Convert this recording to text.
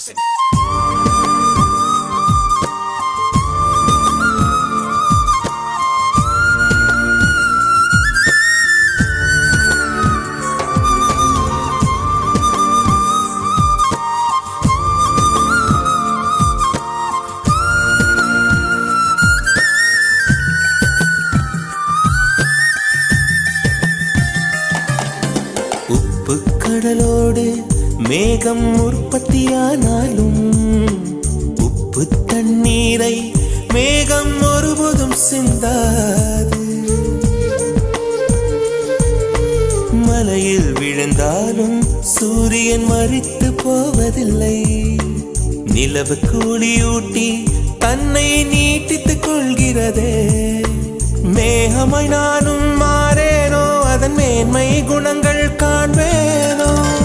உப்பு கடலோடு மேகம் உற்பத்தியானாலும் உப்பு தண்ணீரை மேகம் ஒருபோதும் சிந்தாது. மலையில் விழுந்தாலும் சூரியன் மரித்து போவதில்லை. நிலவு கூலியூட்டி தன்னை நீட்டித்துக் கொள்கிறதே. மேகமாய் நானும் மாறேனோ, அதன் மேன்மை குணங்கள் காண்பேனோ.